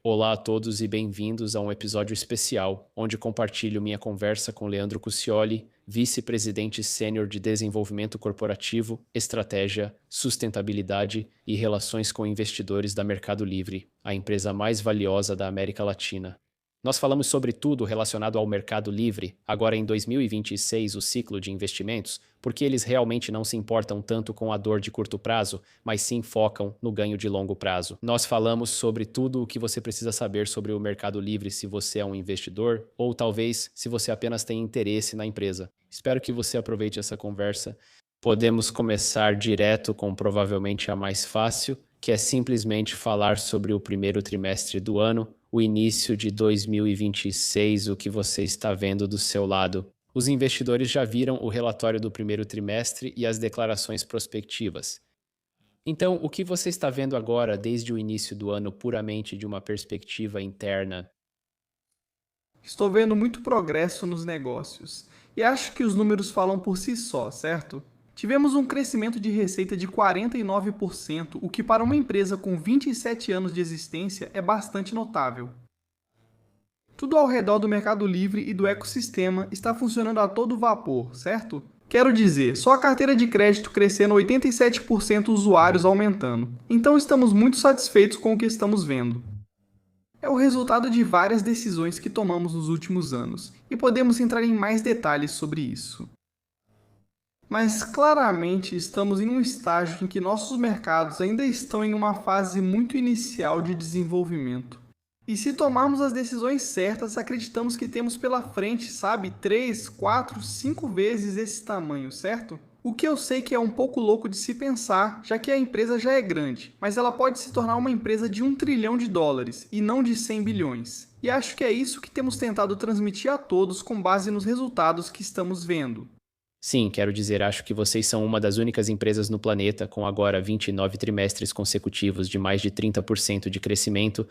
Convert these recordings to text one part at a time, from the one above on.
Olá a todos e bem-vindos a um episódio especial, onde compartilho minha conversa com Leandro Cuccioli, vice-presidente sênior de Desenvolvimento Corporativo, Estratégia, Sustentabilidade e Relações com Investidores da Mercado Livre, a empresa mais valiosa da América Latina. Nós falamos sobre tudo relacionado ao Mercado Livre, agora em 2026, o ciclo de investimentos, porque eles realmente não se importam tanto com a dor de curto prazo, mas sim focam no ganho de longo prazo. Nós falamos sobre tudo o que você precisa saber sobre o Mercado Livre se você é um investidor, ou talvez se você apenas tem interesse na empresa. Espero que você aproveite essa conversa. Podemos começar direto com provavelmente a mais fácil, que é simplesmente falar sobre o primeiro trimestre do ano, o início de 2026, o que você está vendo do seu lado. Os investidores já viram o relatório do primeiro trimestre e as declarações prospectivas. Então, o que você está vendo agora, desde o início do ano, puramente de uma perspectiva interna? Estou vendo muito progresso nos negócios e acho que os números falam por si só, certo? Tivemos um crescimento de receita de 49%, o que para uma empresa com 27 anos de existência é bastante notável. Tudo ao redor do Mercado Livre e do ecossistema está funcionando a todo vapor, certo? Quero dizer, só a carteira de crédito crescendo 87% usuários aumentando. Então estamos muito satisfeitos com o que estamos vendo. É o resultado de várias decisões que tomamos nos últimos anos, e podemos entrar em mais detalhes sobre isso. Mas claramente estamos em um estágio em que nossos mercados ainda estão em uma fase muito inicial de desenvolvimento. E se tomarmos as decisões certas, acreditamos que temos pela frente, sabe, 3, 4, 5 vezes esse tamanho, certo? O que eu sei que é um pouco louco de se pensar, já que a empresa já é grande, mas ela pode se tornar uma empresa de US$ 1 trilhão e não de 100 bilhões. E acho que é isso que temos tentado transmitir a todos com base nos resultados que estamos vendo. Sim, quero dizer, acho que vocês são uma das únicas empresas no planeta com agora 29 trimestres consecutivos de mais de 30% de crescimento.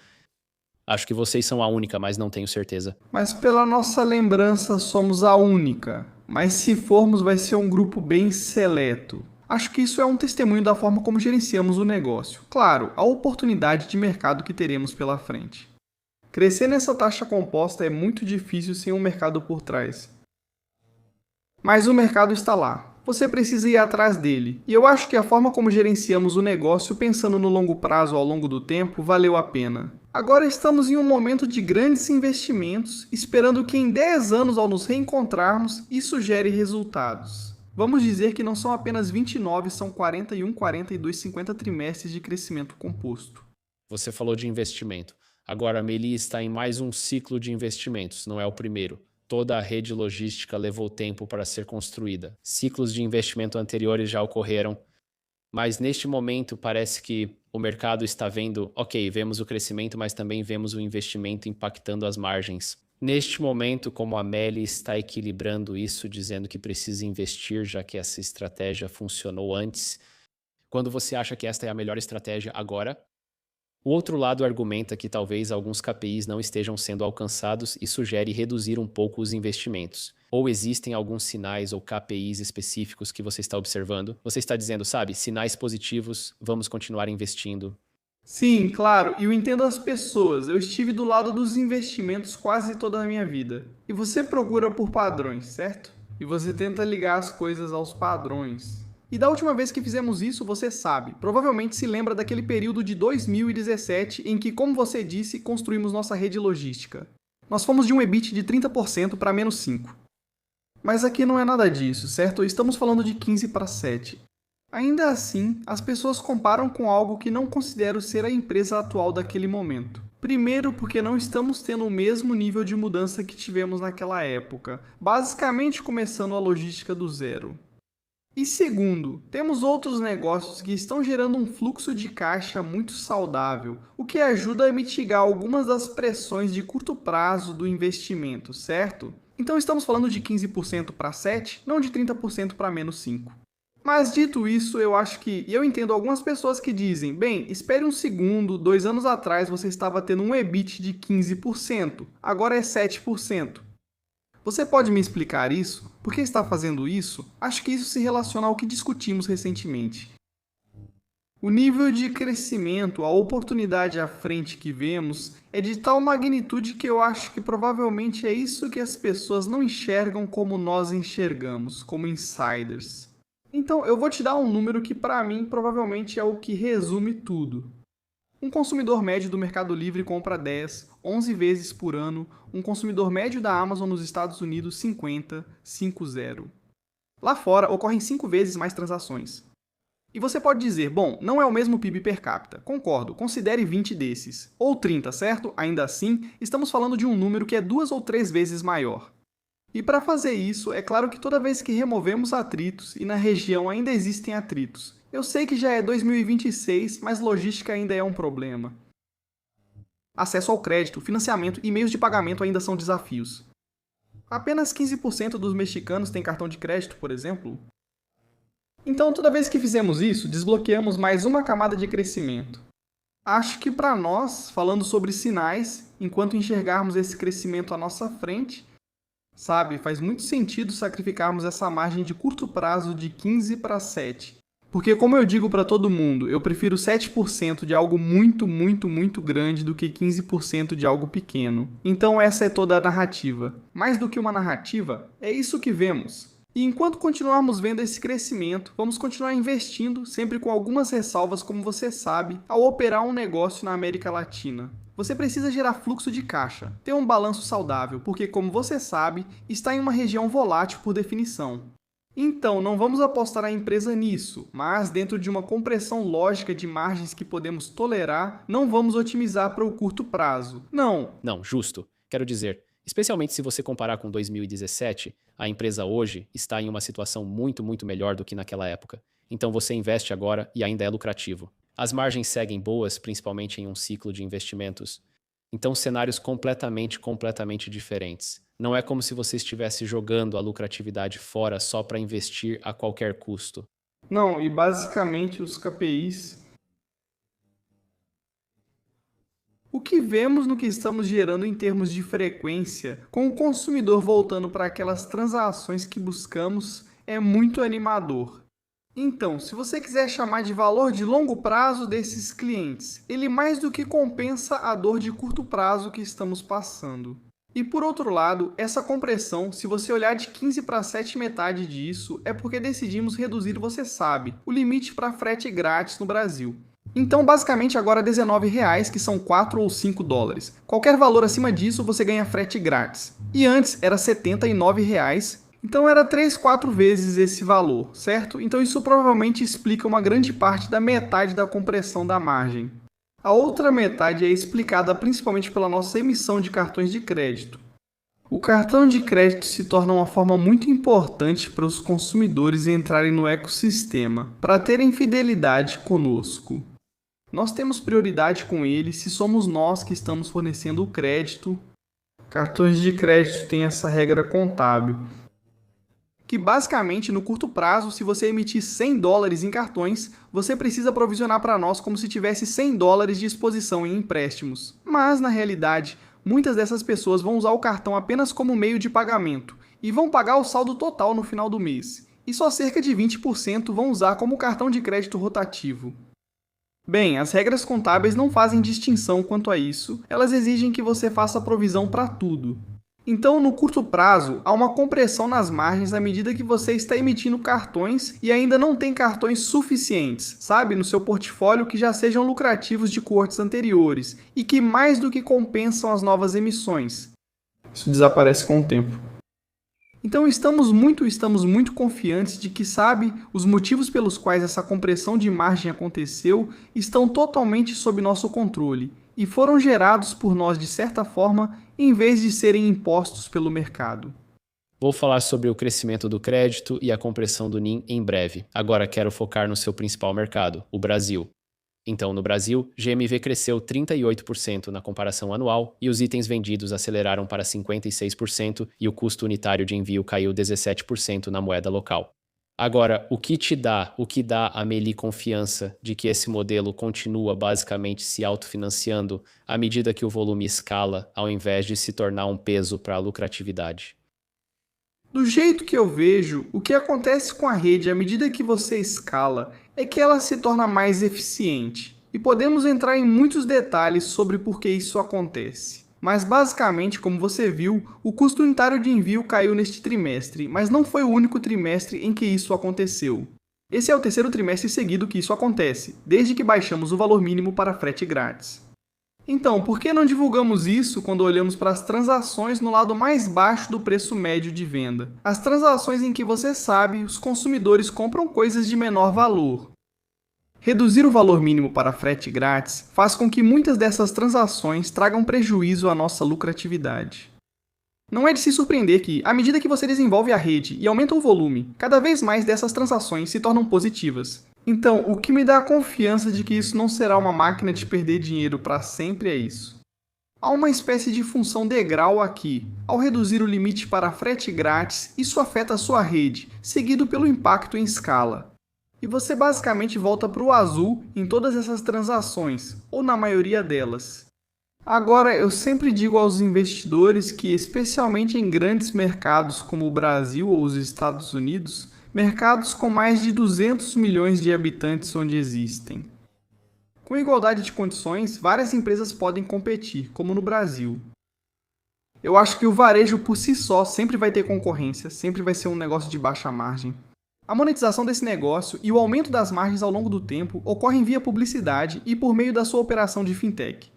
Acho que vocês são a única, mas não tenho certeza. Mas pela nossa lembrança, somos a única. Mas se formos, vai ser um grupo bem seleto. Acho que isso é um testemunho da forma como gerenciamos o negócio. Claro, a oportunidade de mercado que teremos pela frente. Crescer nessa taxa composta é muito difícil sem um mercado por trás. Mas o mercado está lá. Você precisa ir atrás dele. E eu acho que a forma como gerenciamos o negócio pensando no longo prazo ao longo do tempo valeu a pena. Agora estamos em um momento de grandes investimentos, esperando que em 10 anos ao nos reencontrarmos, isso gere resultados. Vamos dizer que não são apenas 29, são 41, 42, 50 trimestres de crescimento composto. Você falou de investimento. Agora a Meli está em mais um ciclo de investimentos, não é o primeiro. Toda a rede logística levou tempo para ser construída. Ciclos de investimento anteriores já ocorreram, mas neste momento parece que o mercado está vendo, ok, vemos o crescimento, mas também vemos o investimento impactando as margens. Neste momento, como a Meli está equilibrando isso, dizendo que precisa investir, já que essa estratégia funcionou antes, quando você acha que esta é a melhor estratégia agora? O outro lado argumenta que talvez alguns KPIs não estejam sendo alcançados e sugere reduzir um pouco os investimentos. Ou existem alguns sinais ou KPIs específicos que você está observando? Você está dizendo, sabe, sinais positivos, vamos continuar investindo. Sim, claro, e eu entendo as pessoas. Eu estive do lado dos investimentos quase toda a minha vida. E você procura por padrões, certo? E você tenta ligar as coisas aos padrões. E da última vez que fizemos isso, você sabe, provavelmente se lembra daquele período de 2017 em que, como você disse, construímos nossa rede logística. Nós fomos de um EBIT de 30% para menos 5%. Mas aqui não é nada disso, certo? Estamos falando de 15 para 7. Ainda assim, as pessoas comparam com algo que não considero ser a empresa atual daquele momento. Primeiro, porque não estamos tendo o mesmo nível de mudança que tivemos naquela época, basicamente começando a logística do zero. E segundo, temos outros negócios que estão gerando um fluxo de caixa muito saudável, o que ajuda a mitigar algumas das pressões de curto prazo do investimento, certo? Então estamos falando de 15% para 7, não de 30% para menos 5. Mas dito isso, eu acho que, e eu entendo algumas pessoas que dizem, bem, espere um segundo, 2 anos atrás você estava tendo um EBIT de 15%, agora é 7%. Você pode me explicar isso? Por que está fazendo isso? Acho que isso se relaciona ao que discutimos recentemente. O nível de crescimento, a oportunidade à frente que vemos é de tal magnitude que eu acho que provavelmente é isso que as pessoas não enxergam como nós enxergamos, como insiders. Então, eu vou te dar um número que para mim provavelmente é o que resume tudo. Um consumidor médio do Mercado Livre compra 10, 11 vezes por ano. Um consumidor médio da Amazon nos Estados Unidos, 50, 50. Lá fora, ocorrem 5 vezes mais transações. E você pode dizer, bom, não é o mesmo PIB per capita. Concordo, considere 20 desses. Ou 30, certo? Ainda assim, estamos falando de um número que é 2 ou 3 vezes maior. E para fazer isso, é claro que toda vez que removemos atritos, e na região ainda existem atritos, eu sei que já é 2026, mas logística ainda é um problema. Acesso ao crédito, financiamento e meios de pagamento ainda são desafios. Apenas 15% dos mexicanos têm cartão de crédito, por exemplo. Então, toda vez que fizemos isso, desbloqueamos mais uma camada de crescimento. Acho que para nós, falando sobre sinais, enquanto enxergarmos esse crescimento à nossa frente, sabe, faz muito sentido sacrificarmos essa margem de curto prazo de 15 para 7. Porque, como eu digo para todo mundo, eu prefiro 7% de algo muito, muito, muito grande do que 15% de algo pequeno. Então essa é toda a narrativa. Mais do que uma narrativa, é isso que vemos. E enquanto continuarmos vendo esse crescimento, vamos continuar investindo, sempre com algumas ressalvas, como você sabe, ao operar um negócio na América Latina. Você precisa gerar fluxo de caixa, ter um balanço saudável, porque, como você sabe, está em uma região volátil por definição. Então, não vamos apostar a empresa nisso, mas dentro de uma compressão lógica de margens que podemos tolerar, não vamos otimizar para o curto prazo. Não. Não, justo. Quero dizer, especialmente se você comparar com 2017, a empresa hoje está em uma situação muito, muito melhor do que naquela época. Então você investe agora e ainda é lucrativo. As margens seguem boas, principalmente em um ciclo de investimentos. Então cenários completamente diferentes. Não é como se você estivesse jogando a lucratividade fora só para investir a qualquer custo. Não, e basicamente os KPIs. O que vemos no que estamos gerando em termos de frequência, com o consumidor voltando para aquelas transações que buscamos, é muito animador. Então, se você quiser chamar de valor de longo prazo desses clientes, ele mais do que compensa a dor de curto prazo que estamos passando. E por outro lado, essa compressão, se você olhar de 15 para 7 metade disso, é porque decidimos reduzir, você sabe, o limite para frete grátis no Brasil. Então, basicamente, agora R$19, que são 4 ou 5 dólares. Qualquer valor acima disso, você ganha frete grátis. E antes era R$79, então era 3, 4 vezes esse valor, certo? Então isso provavelmente explica uma grande parte da metade da compressão da margem. A outra metade é explicada principalmente pela nossa emissão de cartões de crédito. O cartão de crédito se torna uma forma muito importante para os consumidores entrarem no ecossistema, para terem fidelidade conosco. Nós temos prioridade com ele se somos nós que estamos fornecendo o crédito. Cartões de crédito têm essa regra contábil, que basicamente no curto prazo, se você emitir 100 dólares em cartões, você precisa provisionar para nós como se tivesse 100 dólares de exposição em empréstimos. Mas na realidade, muitas dessas pessoas vão usar o cartão apenas como meio de pagamento e vão pagar o saldo total no final do mês. E só cerca de 20% vão usar como cartão de crédito rotativo. Bem, as regras contábeis não fazem distinção quanto a isso, elas exigem que você faça provisão para tudo. Então, no curto prazo, há uma compressão nas margens à medida que você está emitindo cartões e ainda não tem cartões suficientes, sabe, no seu portfólio que já sejam lucrativos de coortes anteriores e que mais do que compensam as novas emissões. Isso desaparece com o tempo. Então estamos muito confiantes de que, sabe, os motivos pelos quais essa compressão de margem aconteceu estão totalmente sob nosso controle e foram gerados por nós de certa forma, em vez de serem impostos pelo mercado. Vou falar sobre o crescimento do crédito e a compressão do NIM em breve. Agora quero focar no seu principal mercado, o Brasil. Então, no Brasil, GMV cresceu 38% na comparação anual e os itens vendidos aceleraram para 56% e o custo unitário de envio caiu 17% na moeda local. Agora, o que dá a Meli confiança de que esse modelo continua basicamente se autofinanciando à medida que o volume escala, ao invés de se tornar um peso para a lucratividade? Do jeito que eu vejo, o que acontece com a rede à medida que você escala é que ela se torna mais eficiente. E podemos entrar em muitos detalhes sobre por que isso acontece. Mas basicamente, como você viu, o custo unitário de envio caiu neste trimestre, mas não foi o único trimestre em que isso aconteceu. Esse é o terceiro trimestre seguido que isso acontece, desde que baixamos o valor mínimo para frete grátis. Então, por que não divulgamos isso quando olhamos para as transações no lado mais baixo do preço médio de venda? As transações em que você sabe os consumidores compram coisas de menor valor. Reduzir o valor mínimo para frete grátis faz com que muitas dessas transações tragam prejuízo à nossa lucratividade. Não é de se surpreender que, à medida que você desenvolve a rede e aumenta o volume, cada vez mais dessas transações se tornam positivas. Então, o que me dá a confiança de que isso não será uma máquina de perder dinheiro para sempre é isso. Há uma espécie de função degrau aqui. Ao reduzir o limite para frete grátis, isso afeta a sua rede, seguido pelo impacto em escala. E você basicamente volta para o azul em todas essas transações, ou na maioria delas. Agora, eu sempre digo aos investidores que, especialmente em grandes mercados como o Brasil ou os Estados Unidos, mercados com mais de 200 milhões de habitantes onde existem. Com igualdade de condições, várias empresas podem competir, como no Brasil. Eu acho que o varejo por si só sempre vai ter concorrência, sempre vai ser um negócio de baixa margem. A monetização desse negócio e o aumento das margens ao longo do tempo ocorrem via publicidade e por meio da sua operação de fintech.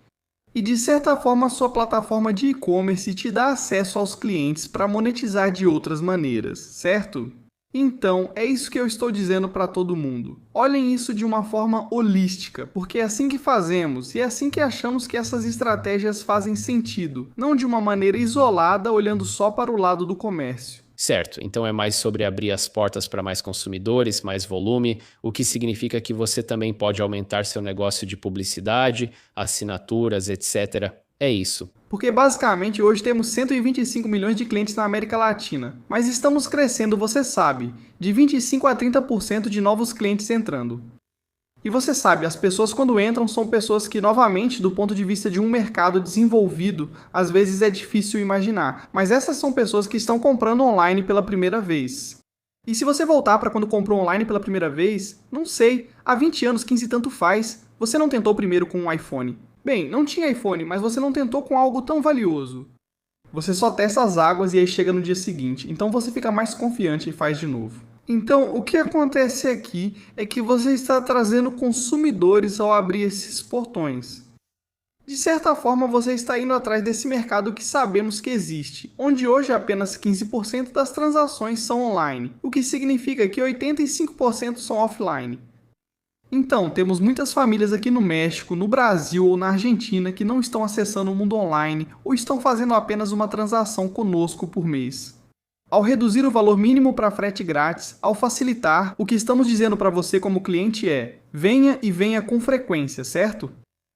E de certa forma, sua plataforma de e-commerce te dá acesso aos clientes para monetizar de outras maneiras, certo? Então, é isso que eu estou dizendo para todo mundo. Olhem isso de uma forma holística, porque é assim que fazemos e é assim que achamos que essas estratégias fazem sentido, não de uma maneira isolada, olhando só para o lado do comércio. Certo, então é mais sobre abrir as portas para mais consumidores, mais volume, o que significa que você também pode aumentar seu negócio de publicidade, assinaturas, etc. É isso. Porque basicamente hoje temos 125 milhões de clientes na América Latina, mas estamos crescendo, você sabe, de 25 a 30% de novos clientes entrando. E você sabe, as pessoas quando entram são pessoas que, novamente, do ponto de vista de um mercado desenvolvido, às vezes é difícil imaginar. Mas essas são pessoas que estão comprando online pela primeira vez. E se você voltar para quando comprou online pela primeira vez, não sei, há 20 anos, 15 tanto faz, você não tentou primeiro com um iPhone. Bem, não tinha iPhone, mas você não tentou com algo tão valioso. Você só testa as águas e aí chega no dia seguinte, então você fica mais confiante e faz de novo. Então, o que acontece aqui é que você está trazendo consumidores ao abrir esses portões. De certa forma, você está indo atrás desse mercado que sabemos que existe, onde hoje apenas 15% das transações são online, o que significa que 85% são offline. Então, temos muitas famílias aqui no México, no Brasil ou na Argentina que não estão acessando o mundo online ou estão fazendo apenas uma transação conosco por mês. Ao reduzir o valor mínimo para frete grátis, ao facilitar, o que estamos dizendo para você como cliente é: venha e venha com frequência, certo?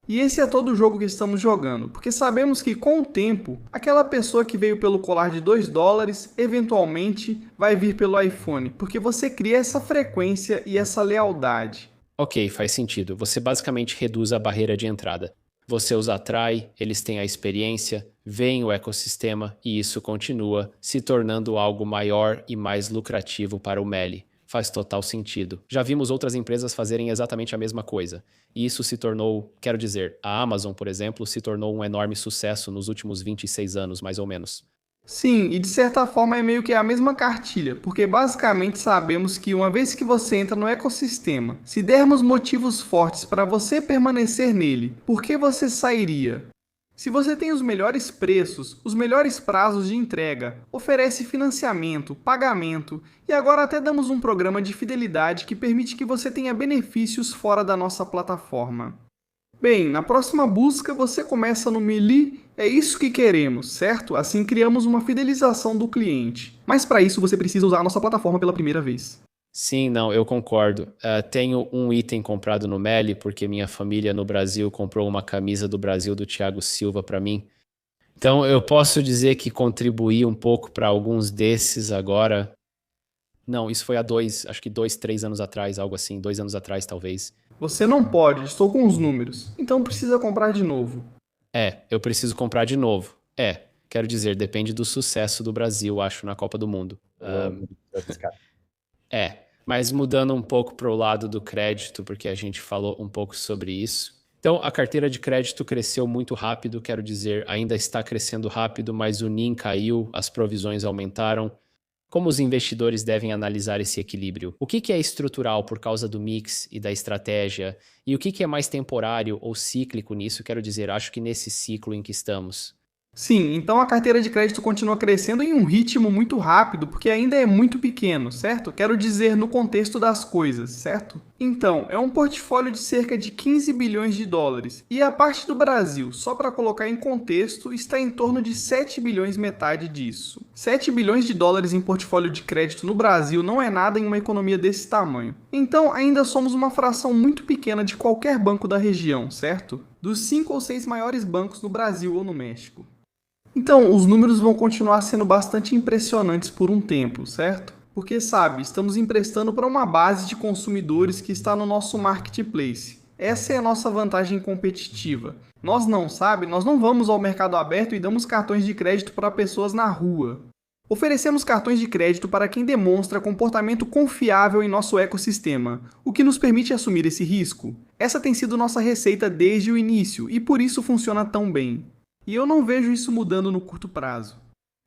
E esse é todo o jogo que estamos jogando, porque sabemos que com o tempo, aquela pessoa que veio pelo colar de $2, eventualmente vai vir pelo iPhone, porque você cria essa frequência e essa lealdade. Ok, faz sentido. Você basicamente reduz a barreira de entrada. Você os atrai, eles têm a experiência, veem o ecossistema e isso continua se tornando algo maior e mais lucrativo para o Meli. Faz total sentido. Já vimos outras empresas fazerem exatamente a mesma coisa. E isso se tornou, quero dizer, a Amazon, por exemplo, se tornou um enorme sucesso nos últimos 26 anos, mais ou menos. Sim, e de certa forma é meio que a mesma cartilha, porque basicamente sabemos que uma vez que você entra no ecossistema, se dermos motivos fortes para você permanecer nele, por que você sairia? Se você tem os melhores preços, os melhores prazos de entrega, oferece financiamento, pagamento e agora até damos um programa de fidelidade que permite que você tenha benefícios fora da nossa plataforma. Bem, na próxima busca você começa no Melee, é isso que queremos, certo? Assim criamos uma fidelização do cliente. Mas para isso você precisa usar a nossa plataforma pela primeira vez. Sim, não, eu concordo. Tenho um item comprado no Meli porque minha família no Brasil comprou uma camisa do Brasil do Thiago Silva para mim. Então eu posso dizer que contribuí um pouco para alguns desses agora. Não, isso foi acho que 3 anos atrás, algo assim, 2 anos atrás talvez. Você não pode, estou com os números. Então precisa comprar de novo. Eu preciso comprar de novo. Quero dizer, depende do sucesso do Brasil, acho, na Copa do Mundo. É, Mas mudando um pouco para o lado do crédito, porque a gente falou um pouco sobre isso. Então, a carteira de crédito cresceu muito rápido, quero dizer, ainda está crescendo rápido, mas o NIM caiu, as provisões aumentaram. Como os investidores devem analisar esse equilíbrio? O que é estrutural por causa do mix e da estratégia? E o que é mais temporário ou cíclico nisso? Quero dizer, acho que nesse ciclo em que estamos. Sim, então a carteira de crédito continua crescendo em um ritmo muito rápido, porque ainda é muito pequeno, certo? Quero dizer, no contexto das coisas, certo? Então, é um portfólio de cerca de 15 bilhões de dólares, e a parte do Brasil, só para colocar em contexto, está em torno de 7 bilhões, metade disso. 7 bilhões de dólares em portfólio de crédito no Brasil não é nada em uma economia desse tamanho. Então, ainda somos uma fração muito pequena de qualquer banco da região, certo? Dos 5 ou 6 maiores bancos no Brasil ou no México. Então, os números vão continuar sendo bastante impressionantes por um tempo, certo? Porque, sabe, estamos emprestando para uma base de consumidores que está no nosso marketplace. Essa é a nossa vantagem competitiva. Nós não vamos ao mercado aberto e damos cartões de crédito para pessoas na rua. Oferecemos cartões de crédito para quem demonstra comportamento confiável em nosso ecossistema, o que nos permite assumir esse risco. Essa tem sido nossa receita desde o início e por isso funciona tão bem. E eu não vejo isso mudando no curto prazo.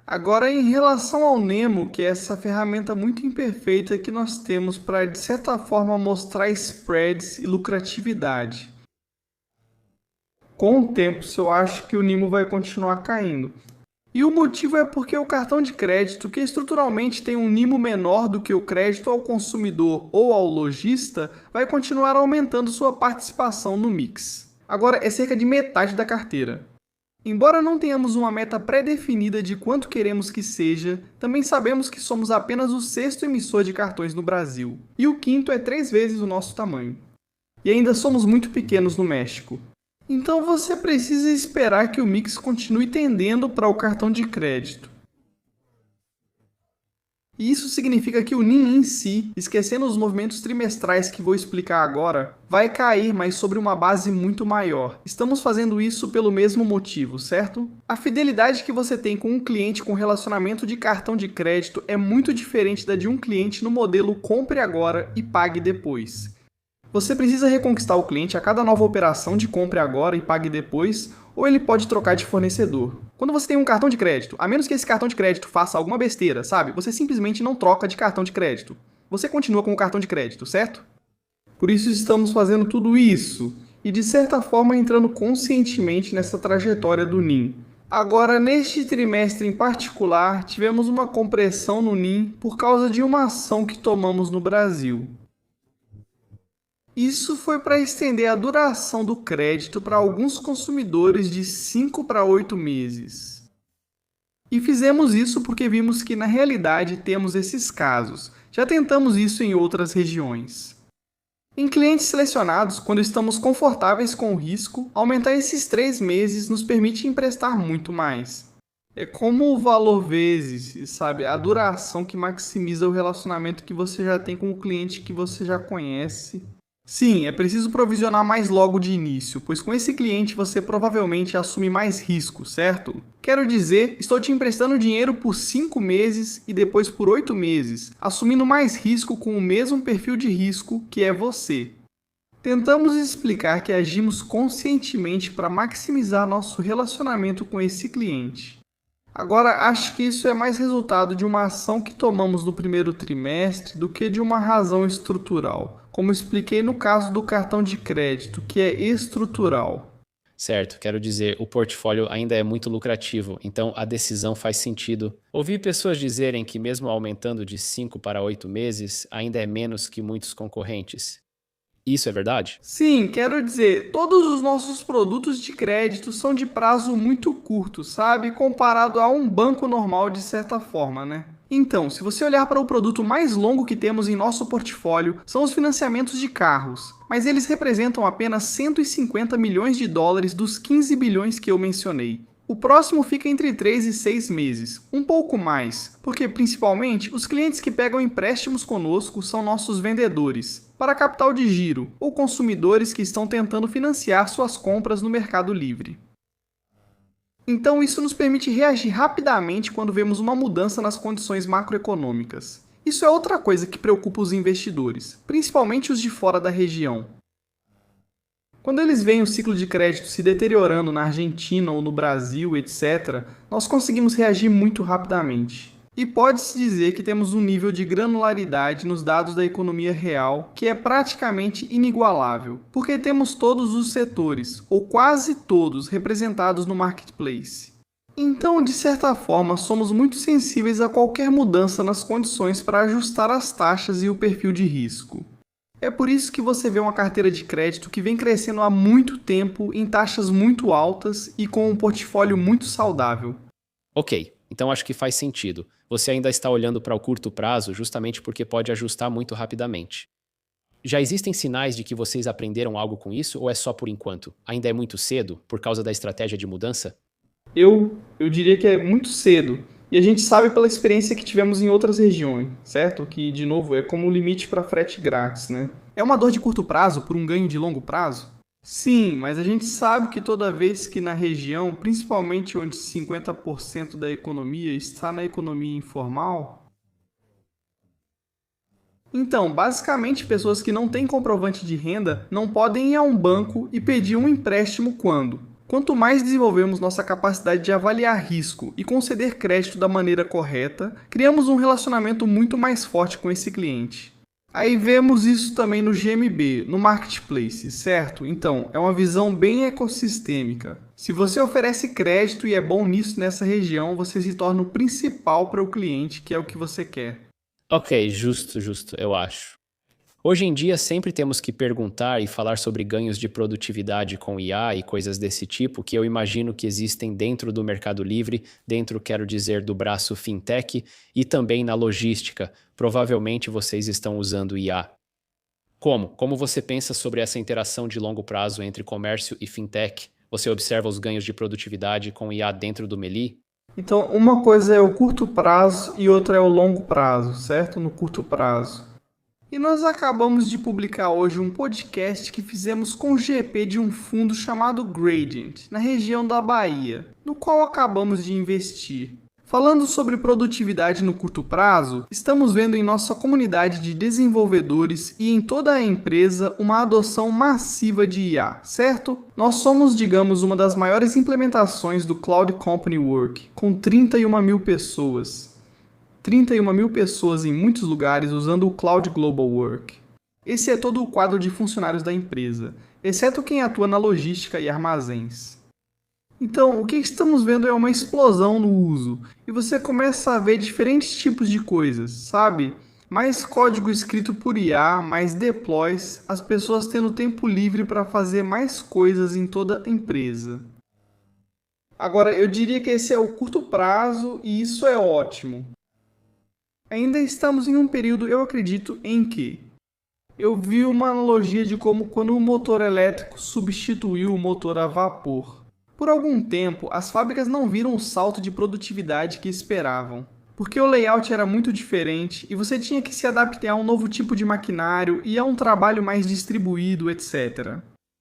Agora, em relação ao Nemo, que é essa ferramenta muito imperfeita que nós temos para, de certa forma, mostrar spreads e lucratividade. Com o tempo, eu acho que o Nemo vai continuar caindo. E o motivo é porque o cartão de crédito, que estruturalmente tem um Nemo menor do que o crédito ao consumidor ou ao lojista, vai continuar aumentando sua participação no mix. Agora, é cerca de metade da carteira. Embora não tenhamos uma meta pré-definida de quanto queremos que seja, também sabemos que somos apenas o 6º emissor de cartões no Brasil, e o 5º é 3 vezes o nosso tamanho. E ainda somos muito pequenos no México. Então você precisa esperar que o mix continue tendendo para o cartão de crédito. E isso significa que o NIM em si, esquecendo os movimentos trimestrais que vou explicar agora, vai cair, mas sobre uma base muito maior. Estamos fazendo isso pelo mesmo motivo, certo? A fidelidade que você tem com um cliente com relacionamento de cartão de crédito é muito diferente da de um cliente no modelo compre agora e pague depois. Você precisa reconquistar o cliente a cada nova operação de compre agora e pague depois, ou ele pode trocar de fornecedor. Quando você tem um cartão de crédito, a menos que esse cartão de crédito faça alguma besteira, sabe? Você simplesmente não troca de cartão de crédito. Você continua com o cartão de crédito, certo? Por isso estamos fazendo tudo isso, e de certa forma entrando conscientemente nessa trajetória do NIM. Agora, neste trimestre em particular, tivemos uma compressão no NIM por causa de uma ação que tomamos no Brasil. Isso foi para estender a duração do crédito para alguns consumidores de 5 para 8 meses. E fizemos isso porque vimos que na realidade temos esses casos. Já tentamos isso em outras regiões. Em clientes selecionados, quando estamos confortáveis com o risco, aumentar esses 3 meses nos permite emprestar muito mais. É como o valor vezes, sabe? A duração que maximiza o relacionamento que você já tem com o cliente que você já conhece. Sim, é preciso provisionar mais logo de início, pois com esse cliente você provavelmente assume mais risco, certo? Quero dizer, estou te emprestando dinheiro por 5 meses e depois por 8 meses, assumindo mais risco com o mesmo perfil de risco que é você. Tentamos explicar que agimos conscientemente para maximizar nosso relacionamento com esse cliente. Agora, acho que isso é mais resultado de uma ação que tomamos no primeiro trimestre do que de uma razão estrutural, como expliquei no caso do cartão de crédito, que é estrutural. Certo, quero dizer, o portfólio ainda é muito lucrativo, então a decisão faz sentido. Ouvi pessoas dizerem que mesmo aumentando de 5 para 8 meses, ainda é menos que muitos concorrentes. Isso é verdade? Sim, quero dizer, todos os nossos produtos de crédito são de prazo muito curto, sabe? Comparado a um banco normal de certa forma, né? Então, se você olhar para o produto mais longo que temos em nosso portfólio, são os financiamentos de carros, mas eles representam apenas 150 milhões de dólares dos 15 bilhões que eu mencionei. O próximo fica entre 3 e 6 meses, um pouco mais, porque principalmente os clientes que pegam empréstimos conosco são nossos vendedores, para capital de giro, ou consumidores que estão tentando financiar suas compras no Mercado Livre. Então isso nos permite reagir rapidamente quando vemos uma mudança nas condições macroeconômicas. Isso é outra coisa que preocupa os investidores, principalmente os de fora da região. Quando eles veem o ciclo de crédito se deteriorando na Argentina ou no Brasil, etc., nós conseguimos reagir muito rapidamente. E pode-se dizer que temos um nível de granularidade nos dados da economia real que é praticamente inigualável, porque temos todos os setores, ou quase todos, representados no marketplace. Então, de certa forma, somos muito sensíveis a qualquer mudança nas condições para ajustar as taxas e o perfil de risco. É por isso que você vê uma carteira de crédito que vem crescendo há muito tempo em taxas muito altas e com um portfólio muito saudável. Ok, então acho que faz sentido. Você ainda está olhando para o curto prazo justamente porque pode ajustar muito rapidamente. Já existem sinais de que vocês aprenderam algo com isso ou é só por enquanto? Ainda é muito cedo por causa da estratégia de mudança? Eu diria que é muito cedo. E a gente sabe pela experiência que tivemos em outras regiões, certo? Que, de novo, é como o limite para frete grátis, né? É uma dor de curto prazo por um ganho de longo prazo? Sim, mas a gente sabe que toda vez que na região, principalmente onde 50% da economia está na economia informal, então, basicamente, pessoas que não têm comprovante de renda não podem ir a um banco e pedir um empréstimo quando? Quanto mais desenvolvemos nossa capacidade de avaliar risco e conceder crédito da maneira correta, criamos um relacionamento muito mais forte com esse cliente. Aí vemos isso também no GMB, no Marketplace, certo? Então, é uma visão bem ecossistêmica. Se você oferece crédito e é bom nisso nessa região, você se torna o principal para o cliente, que é o que você quer. Ok, justo, eu acho. Hoje em dia sempre temos que perguntar e falar sobre ganhos de produtividade com IA e coisas desse tipo que eu imagino que existem dentro do Mercado Livre, dentro, quero dizer, do braço fintech e também na logística. Provavelmente vocês estão usando IA. Como? Como você pensa sobre essa interação de longo prazo entre comércio e fintech? Você observa os ganhos de produtividade com IA dentro do Meli? Então, uma coisa é o curto prazo e outra é o longo prazo, certo? No curto prazo. E nós acabamos de publicar hoje um podcast que fizemos com o GP de um fundo chamado Gradient, na região da Bahia, no qual acabamos de investir. Falando sobre produtividade no curto prazo, estamos vendo em nossa comunidade de desenvolvedores e em toda a empresa uma adoção massiva de IA, certo? Nós somos, digamos, uma das maiores implementações do Cloud Company Work, com 31 mil pessoas. 31 mil pessoas em muitos lugares usando o Cloud Global Work. Esse é todo o quadro de funcionários da empresa, exceto quem atua na logística e armazéns. Então, o que estamos vendo é uma explosão no uso, e você começa a ver diferentes tipos de coisas, sabe? Mais código escrito por IA, mais deploys, as pessoas tendo tempo livre para fazer mais coisas em toda a empresa. Agora, eu diria que esse é o curto prazo e isso é ótimo. Ainda estamos em um período, eu acredito, em que eu vi uma analogia de como quando o motor elétrico substituiu o motor a vapor. Por algum tempo, as fábricas não viram o salto de produtividade que esperavam, porque o layout era muito diferente e você tinha que se adaptar a um novo tipo de maquinário e a um trabalho mais distribuído, etc.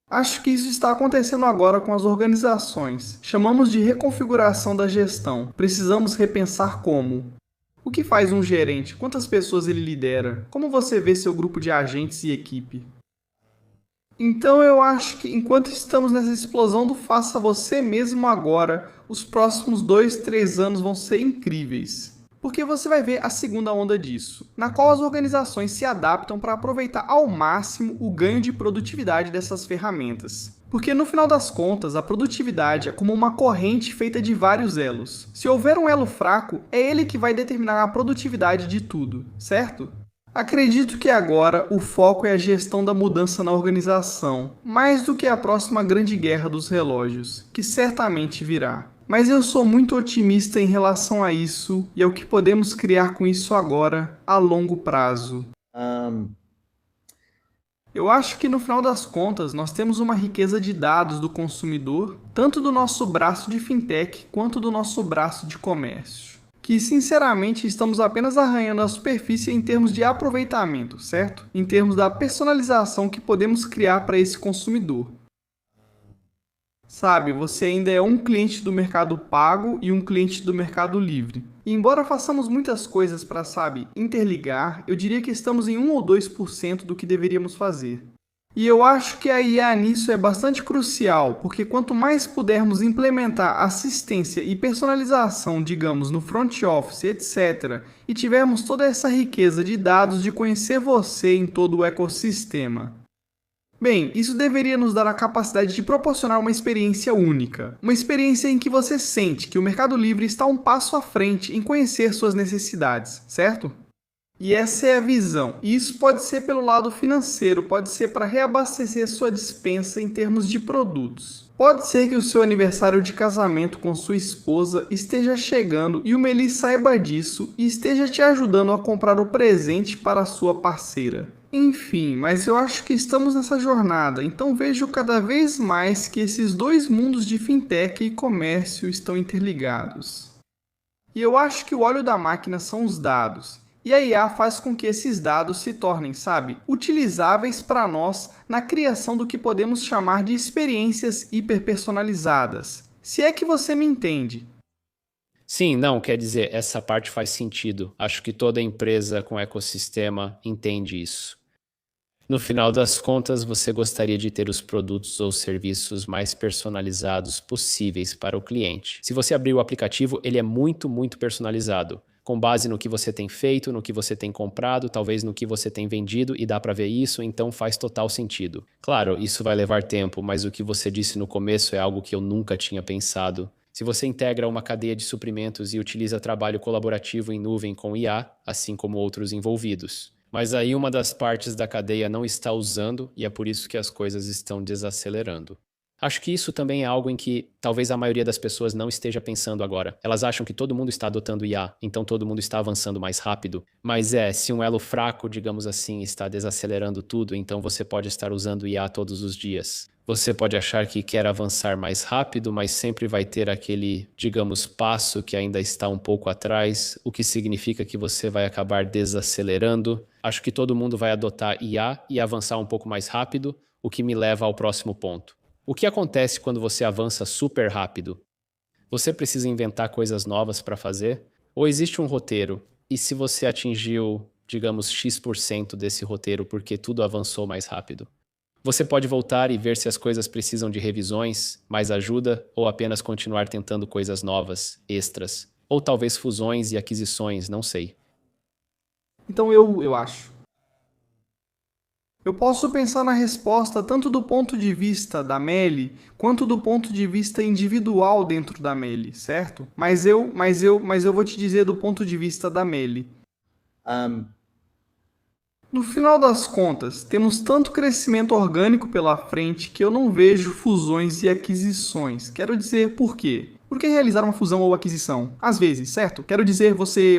Acho que isso está acontecendo agora com as organizações. Chamamos de reconfiguração da gestão. Precisamos repensar como. O que faz um gerente? Quantas pessoas ele lidera? Como você vê seu grupo de agentes e equipe? Então eu acho que enquanto estamos nessa explosão do faça você mesmo agora, os próximos 2, 3 anos vão ser incríveis. Porque você vai ver a segunda onda disso, na qual as organizações se adaptam para aproveitar ao máximo o ganho de produtividade dessas ferramentas. Porque no final das contas, a produtividade é como uma corrente feita de vários elos. Se houver um elo fraco, é ele que vai determinar a produtividade de tudo, certo? Acredito que agora o foco é a gestão da mudança na organização, mais do que a próxima grande guerra dos relógios, que certamente virá. Mas eu sou muito otimista em relação a isso e ao que podemos criar com isso agora, a longo prazo. Eu acho que no final das contas nós temos uma riqueza de dados do consumidor, tanto do nosso braço de fintech quanto do nosso braço de comércio. Que sinceramente estamos apenas arranhando a superfície em termos de aproveitamento, certo? Em termos da personalização que podemos criar para esse consumidor. Sabe, você ainda é um cliente do Mercado Pago e um cliente do Mercado Livre. E embora façamos muitas coisas para, sabe, interligar, eu diria que estamos em 1 ou 2% do que deveríamos fazer. E eu acho que a IA nisso é bastante crucial, porque quanto mais pudermos implementar assistência e personalização, digamos, no front office, etc., e tivermos toda essa riqueza de dados de conhecer você em todo o ecossistema. Bem, isso deveria nos dar a capacidade de proporcionar uma experiência única. Uma experiência em que você sente que o Mercado Livre está um passo à frente em conhecer suas necessidades, certo? E essa é a visão. E isso pode ser pelo lado financeiro, pode ser para reabastecer sua despensa em termos de produtos. Pode ser que o seu aniversário de casamento com sua esposa esteja chegando e o Meli saiba disso e esteja te ajudando a comprar o presente para a sua parceira. Enfim, mas eu acho que estamos nessa jornada, então vejo cada vez mais que esses dois mundos de fintech e comércio estão interligados. E eu acho que o óleo da máquina são os dados. E a IA faz com que esses dados se tornem, sabe, utilizáveis para nós na criação do que podemos chamar de experiências hiperpersonalizadas. Se é que você me entende. Sim, não, quer dizer, essa parte faz sentido. Acho que toda empresa com ecossistema entende isso. No final das contas, você gostaria de ter os produtos ou serviços mais personalizados possíveis para o cliente. Se você abrir o aplicativo, ele é muito personalizado, com base no que você tem feito, no que você tem comprado, talvez no que você tem vendido, e dá para ver isso, então faz total sentido. Claro, isso vai levar tempo, mas o que você disse no começo é algo que eu nunca tinha pensado. Se você integra uma cadeia de suprimentos e utiliza trabalho colaborativo em nuvem com IA, assim como outros envolvidos. Mas aí uma das partes da cadeia não está usando e é por isso que as coisas estão desacelerando. Acho que isso também é algo em que talvez a maioria das pessoas não esteja pensando agora. Elas acham que todo mundo está adotando IA, então todo mundo está avançando mais rápido. Mas se um elo fraco, digamos assim, está desacelerando tudo, então você pode estar usando IA todos os dias. Você pode achar que quer avançar mais rápido, mas sempre vai ter aquele, digamos, passo que ainda está um pouco atrás, o que significa que você vai acabar desacelerando. Acho que todo mundo vai adotar IA e avançar um pouco mais rápido, o que me leva ao próximo ponto. O que acontece quando você avança super rápido? Você precisa inventar coisas novas para fazer? Ou existe um roteiro? E se você atingiu, digamos, X% desse roteiro porque tudo avançou mais rápido? Você pode voltar e ver se as coisas precisam de revisões, mais ajuda, ou apenas continuar tentando coisas novas, extras. Ou talvez fusões e aquisições, não sei. Então eu acho. Eu posso pensar na resposta tanto do ponto de vista da Meli, quanto do ponto de vista individual dentro da Meli, certo? Mas eu vou te dizer do ponto de vista da Meli. No final das contas, temos tanto crescimento orgânico pela frente que eu não vejo fusões e aquisições. Quero dizer por quê? Por que realizar uma fusão ou aquisição? Às vezes, certo? Quero dizer você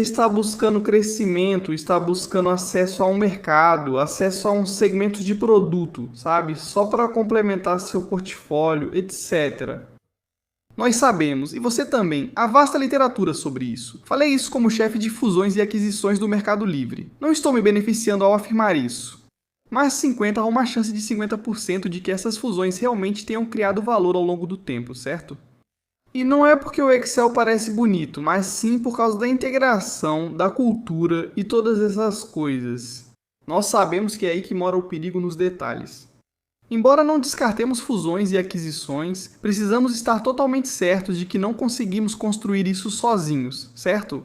está buscando crescimento, está buscando acesso a um mercado, acesso a um segmento de produto, sabe? Só para complementar seu portfólio, etc. Nós sabemos, e você também, há vasta literatura sobre isso. Falei isso como chefe de fusões e aquisições do Mercado Livre. Não estou me beneficiando ao afirmar isso. Mas 50 há uma chance de 50% de que essas fusões realmente tenham criado valor ao longo do tempo, certo? E não é porque o Excel parece bonito, mas sim por causa da integração, da cultura e todas essas coisas. Nós sabemos que é aí que mora o perigo nos detalhes. Embora não descartemos fusões e aquisições, precisamos estar totalmente certos de que não conseguimos construir isso sozinhos, certo?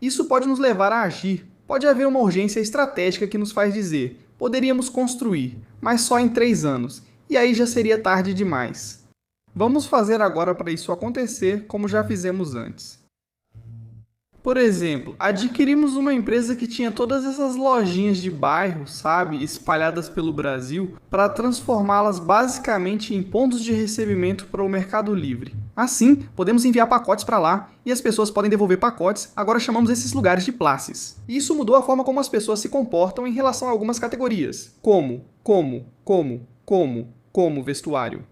Isso pode nos levar a agir. Pode haver uma urgência estratégica que nos faz dizer, poderíamos construir, mas só em 3 anos, e aí já seria tarde demais. Vamos fazer agora para isso acontecer, como já fizemos antes. Por exemplo, adquirimos uma empresa que tinha todas essas lojinhas de bairro, sabe, espalhadas pelo Brasil, para transformá-las basicamente em pontos de recebimento para o Mercado Livre. Assim, podemos enviar pacotes para lá e as pessoas podem devolver pacotes, agora chamamos esses lugares de places. Isso mudou a forma como as pessoas se comportam em relação a algumas categorias, como vestuário.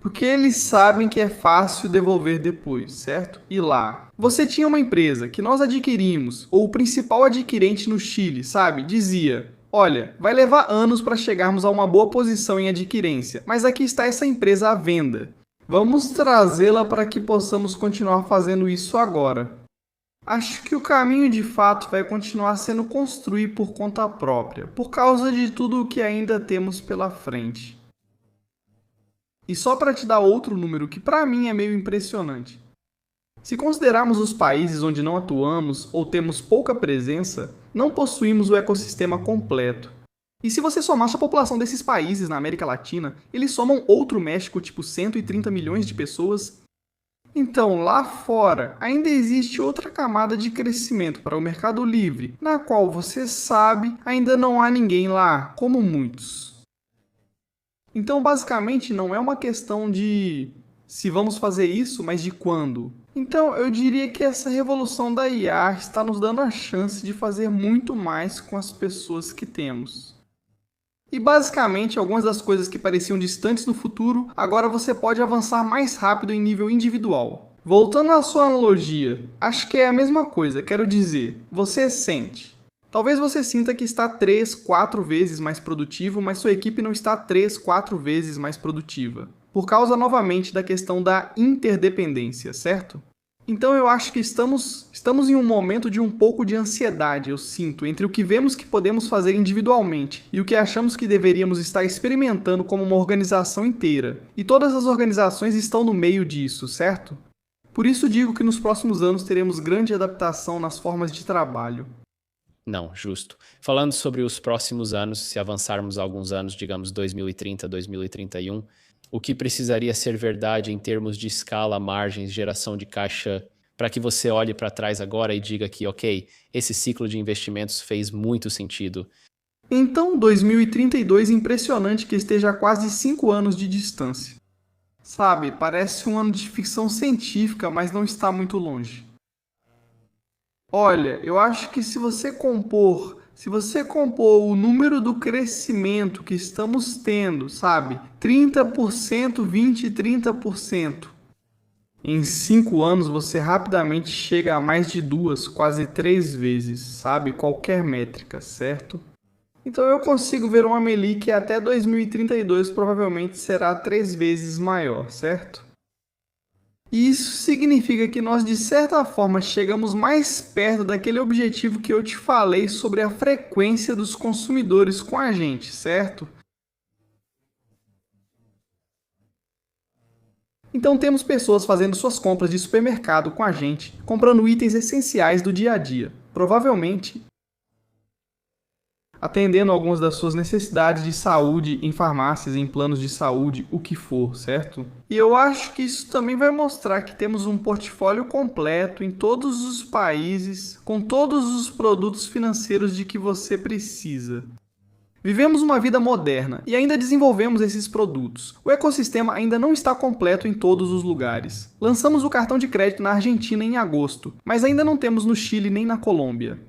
Porque eles sabem que é fácil devolver depois, certo? E lá, você tinha uma empresa que nós adquirimos, ou o principal adquirente no Chile, sabe? Dizia, Olha, vai levar anos para chegarmos a uma boa posição em adquirência, mas aqui está essa empresa à venda. Vamos trazê-la para que possamos continuar fazendo isso agora. Acho que o caminho de fato vai continuar sendo construir por conta própria, por causa de tudo o que ainda temos pela frente. E só para te dar outro número que para mim é meio impressionante. Se considerarmos os países onde não atuamos ou temos pouca presença, não possuímos o ecossistema completo. E se você somar a população desses países na América Latina, eles somam outro México tipo 130 milhões de pessoas. Então, lá fora, ainda existe outra camada de crescimento para o mercado livre, na qual você sabe, ainda não há ninguém lá, como muitos. Então, basicamente, não é uma questão de se vamos fazer isso, mas de quando. Então, eu diria que essa revolução da IA está nos dando a chance de fazer muito mais com as pessoas que temos. E basicamente, algumas das coisas que pareciam distantes no futuro, agora você pode avançar mais rápido em nível individual. Voltando à sua analogia, acho que é a mesma coisa, quero dizer, você sente. Talvez você sinta que está 3, 4 vezes mais produtivo, mas sua equipe não está 3, 4 vezes mais produtiva. Por causa novamente da questão da interdependência, certo? Então eu acho que estamos em um momento de um pouco de ansiedade, eu sinto, entre o que vemos que podemos fazer individualmente e o que achamos que deveríamos estar experimentando como uma organização inteira. E todas as organizações estão no meio disso, certo? Por isso digo que nos próximos anos teremos grande adaptação nas formas de trabalho. Não, justo. Falando sobre os próximos anos, se avançarmos alguns anos, digamos 2030, 2031, o que precisaria ser verdade em termos de escala, margens, geração de caixa, para que você olhe para trás agora e diga que, ok, esse ciclo de investimentos fez muito sentido. Então, 2032 impressionante que esteja a quase 5 anos de distância. Sabe, parece um ano de ficção científica, mas não está muito longe. Olha, eu acho que se você compor o número do crescimento que estamos tendo, sabe? 30%, 20, 30%. Em 5 anos você rapidamente chega a mais de 2, quase 3 vezes, sabe? Qualquer métrica, certo? Então eu consigo ver uma Meli que até 2032 provavelmente será 3 vezes maior, certo? E isso significa que nós, de certa forma, chegamos mais perto daquele objetivo que eu te falei sobre a frequência dos consumidores com a gente, certo? Então temos pessoas fazendo suas compras de supermercado com a gente, comprando itens essenciais do dia a dia. Provavelmente atendendo algumas das suas necessidades de saúde em farmácias, em planos de saúde, o que for, certo? E eu acho que isso também vai mostrar que temos um portfólio completo em todos os países, com todos os produtos financeiros de que você precisa. Vivemos uma vida moderna e ainda desenvolvemos esses produtos. O ecossistema ainda não está completo em todos os lugares. Lançamos o cartão de crédito na Argentina em agosto, mas ainda não temos no Chile nem na Colômbia.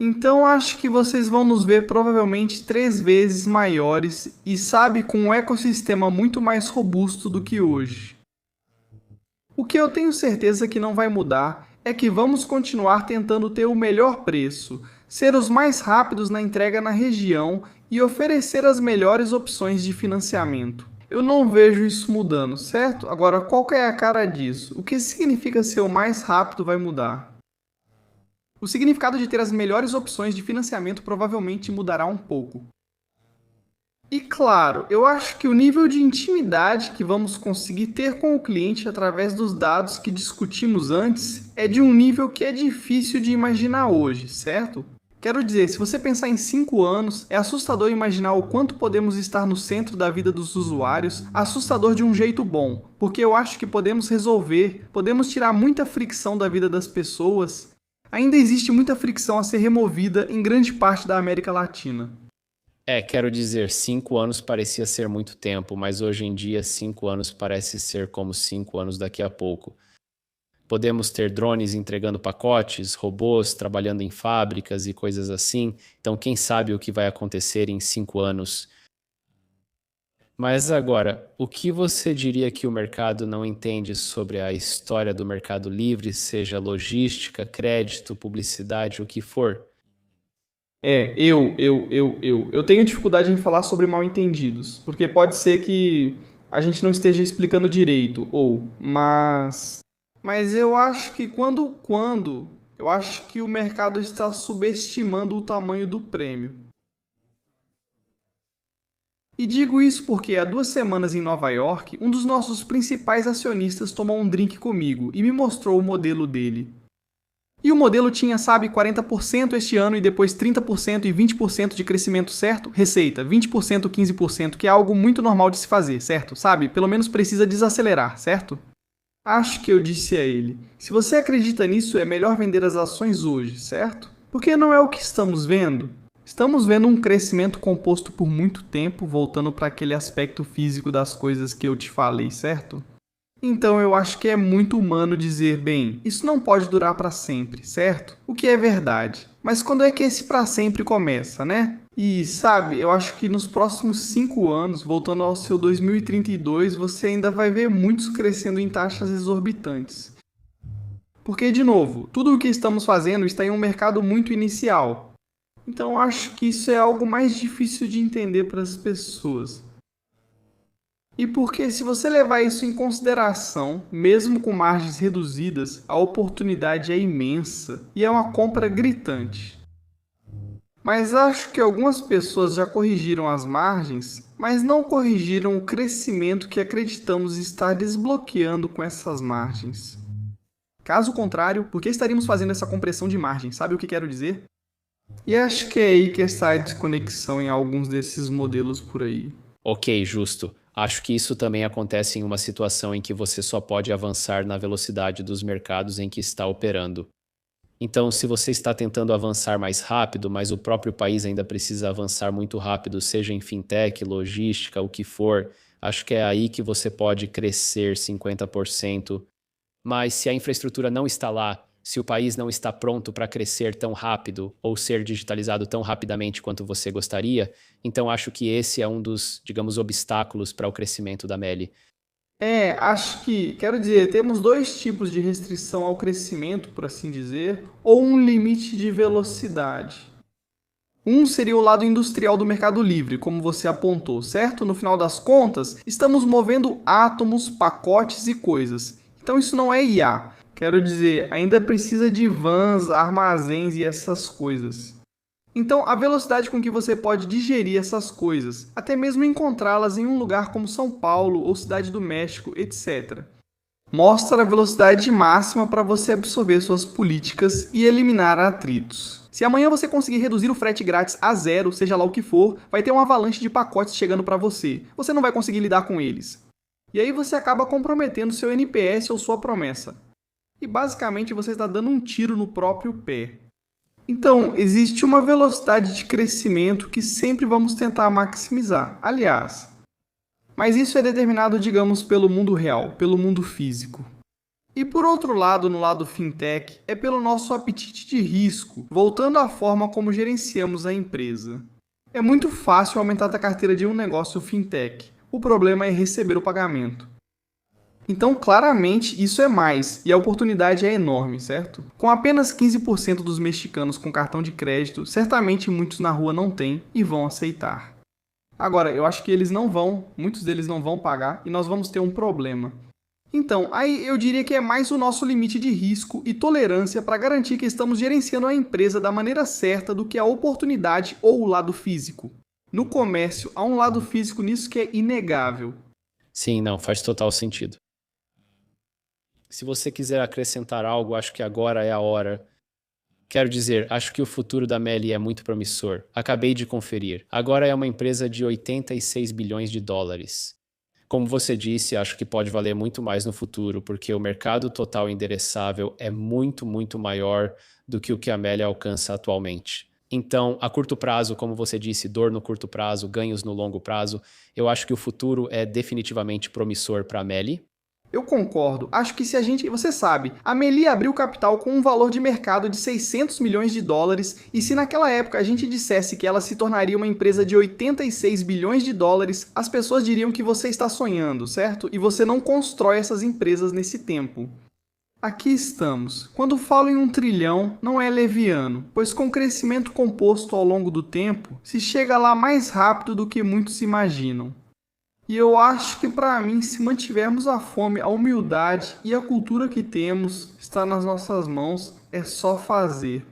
Então acho que vocês vão nos ver provavelmente 3 vezes maiores e sabe, com um ecossistema muito mais robusto do que hoje. O que eu tenho certeza que não vai mudar é que vamos continuar tentando ter o melhor preço, ser os mais rápidos na entrega na região e oferecer as melhores opções de financiamento. Eu não vejo isso mudando, certo? Agora, qual que é a cara disso? O que significa ser o mais rápido vai mudar? O significado de ter as melhores opções de financiamento provavelmente mudará um pouco. E claro, eu acho que o nível de intimidade que vamos conseguir ter com o cliente através dos dados que discutimos antes é de um nível que é difícil de imaginar hoje, certo? Quero dizer, se você pensar em 5 anos, é assustador imaginar o quanto podemos estar no centro da vida dos usuários, assustador de um jeito bom, porque eu acho que podemos resolver, podemos tirar muita fricção da vida das pessoas. Ainda existe muita fricção a ser removida em grande parte da América Latina. Quero dizer, 5 anos parecia ser muito tempo, mas hoje em dia 5 anos parece ser como 5 anos daqui a pouco. Podemos ter drones entregando pacotes, robôs trabalhando em fábricas e coisas assim, então quem sabe o que vai acontecer em 5 anos. Mas agora, o que você diria que o mercado não entende sobre a história do mercado livre, seja logística, crédito, publicidade, o que for? Eu tenho dificuldade em falar sobre mal-entendidos, porque pode ser que a gente não esteja explicando direito, mas eu acho que eu acho que o mercado está subestimando o tamanho do prêmio. E digo isso porque há 2 semanas em Nova York, um dos nossos principais acionistas tomou um drink comigo e me mostrou o modelo dele. E o modelo tinha, sabe, 40% este ano e depois 30% e 20% de crescimento, certo? Receita, 20%, 15%, que é algo muito normal de se fazer, certo? Sabe? Pelo menos precisa desacelerar, certo? Acho que eu disse a ele: se você acredita nisso, é melhor vender as ações hoje, certo? Porque não é o que estamos vendo. Estamos vendo um crescimento composto por muito tempo, voltando para aquele aspecto físico das coisas que eu te falei, certo? Então eu acho que é muito humano dizer, bem, isso não pode durar para sempre, certo? O que é verdade. Mas quando é que esse para sempre começa, né? E sabe, eu acho que nos próximos 5 anos, voltando ao seu 2032, você ainda vai ver muitos crescendo em taxas exorbitantes. Porque, de novo, tudo o que estamos fazendo está em um mercado muito inicial. Então eu acho que isso é algo mais difícil de entender para as pessoas. E porque, se você levar isso em consideração, mesmo com margens reduzidas, a oportunidade é imensa e é uma compra gritante. Mas acho que algumas pessoas já corrigiram as margens, mas não corrigiram o crescimento que acreditamos estar desbloqueando com essas margens. Caso contrário, por que estaríamos fazendo essa compressão de margem? Sabe o que quero dizer? E acho que é aí que está a desconexão em alguns desses modelos por aí. Ok, justo. Acho que isso também acontece em uma situação em que você só pode avançar na velocidade dos mercados em que está operando. Então, se você está tentando avançar mais rápido, mas o próprio país ainda precisa avançar muito rápido, seja em fintech, logística, o que for, acho que é aí que você pode crescer 50%. Mas se a infraestrutura não está lá, se o país não está pronto para crescer tão rápido ou ser digitalizado tão rapidamente quanto você gostaria, então acho que esse é um dos, digamos, obstáculos para o crescimento da Meli. Acho que, quero dizer, temos dois tipos de restrição ao crescimento, por assim dizer, ou um limite de velocidade. Um seria o lado industrial do mercado livre, como você apontou, certo? No final das contas, estamos movendo átomos, pacotes e coisas. Então isso não é IA. Quero dizer, ainda precisa de vans, armazéns e essas coisas. Então, a velocidade com que você pode digerir essas coisas, até mesmo encontrá-las em um lugar como São Paulo ou Cidade do México, etc., mostra a velocidade máxima para você absorver suas políticas e eliminar atritos. Se amanhã você conseguir reduzir o frete grátis a zero, seja lá o que for, vai ter uma avalanche de pacotes chegando para você. Você não vai conseguir lidar com eles. E aí você acaba comprometendo seu NPS ou sua promessa. E basicamente você está dando um tiro no próprio pé. Então, existe uma velocidade de crescimento que sempre vamos tentar maximizar. Aliás, mas isso é determinado, digamos, pelo mundo real, pelo mundo físico. E por outro lado, no lado fintech, é pelo nosso apetite de risco, voltando à forma como gerenciamos a empresa. É muito fácil aumentar a carteira de um negócio fintech. O problema é receber o pagamento. Então, claramente, isso é mais, e a oportunidade é enorme, certo? Com apenas 15% dos mexicanos com cartão de crédito, certamente muitos na rua não têm e vão aceitar. Agora, eu acho que muitos deles não vão pagar e nós vamos ter um problema. Então, aí eu diria que é mais o nosso limite de risco e tolerância para garantir que estamos gerenciando a empresa da maneira certa do que a oportunidade ou o lado físico. No comércio, há um lado físico nisso que é inegável. Sim, não, faz total sentido. Se você quiser acrescentar algo, acho que agora é a hora. Quero dizer, acho que o futuro da Meli é muito promissor. Acabei de conferir. Agora é uma empresa de 86 bilhões de dólares. Como você disse, acho que pode valer muito mais no futuro, porque o mercado total endereçável é muito, muito maior do que o que a Meli alcança atualmente. Então, a curto prazo, como você disse, dor no curto prazo, ganhos no longo prazo, eu acho que o futuro é definitivamente promissor para a Meli. Eu concordo. Acho que se a gente... Você sabe, a Meli abriu capital com um valor de mercado de 600 milhões de dólares e se naquela época a gente dissesse que ela se tornaria uma empresa de 86 bilhões de dólares, as pessoas diriam que você está sonhando, certo? E você não constrói essas empresas nesse tempo. Aqui estamos. Quando falo em 1 trilhão, não é leviano, pois com o crescimento composto ao longo do tempo, se chega lá mais rápido do que muitos imaginam. E eu acho que para mim, se mantivermos a fome, a humildade e a cultura que temos, está nas nossas mãos, é só fazer.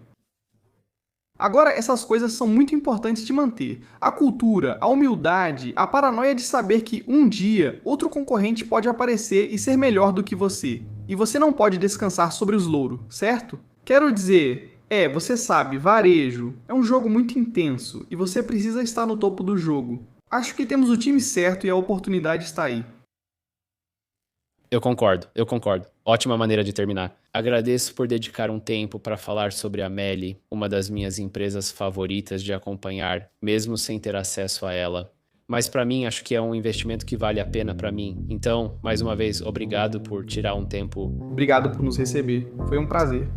Agora, essas coisas são muito importantes de manter. A cultura, a humildade, a paranoia de saber que um dia outro concorrente pode aparecer e ser melhor do que você. E você não pode descansar sobre os louros, certo? Quero dizer, você sabe, varejo é um jogo muito intenso e você precisa estar no topo do jogo. Acho que temos o time certo e a oportunidade está aí. Eu concordo. Ótima maneira de terminar. Agradeço por dedicar um tempo para falar sobre a Meli, uma das minhas empresas favoritas de acompanhar, mesmo sem ter acesso a ela. Mas para mim, acho que é um investimento que vale a pena para mim. Então, mais uma vez, obrigado por tirar um tempo. Obrigado por nos receber. Foi um prazer.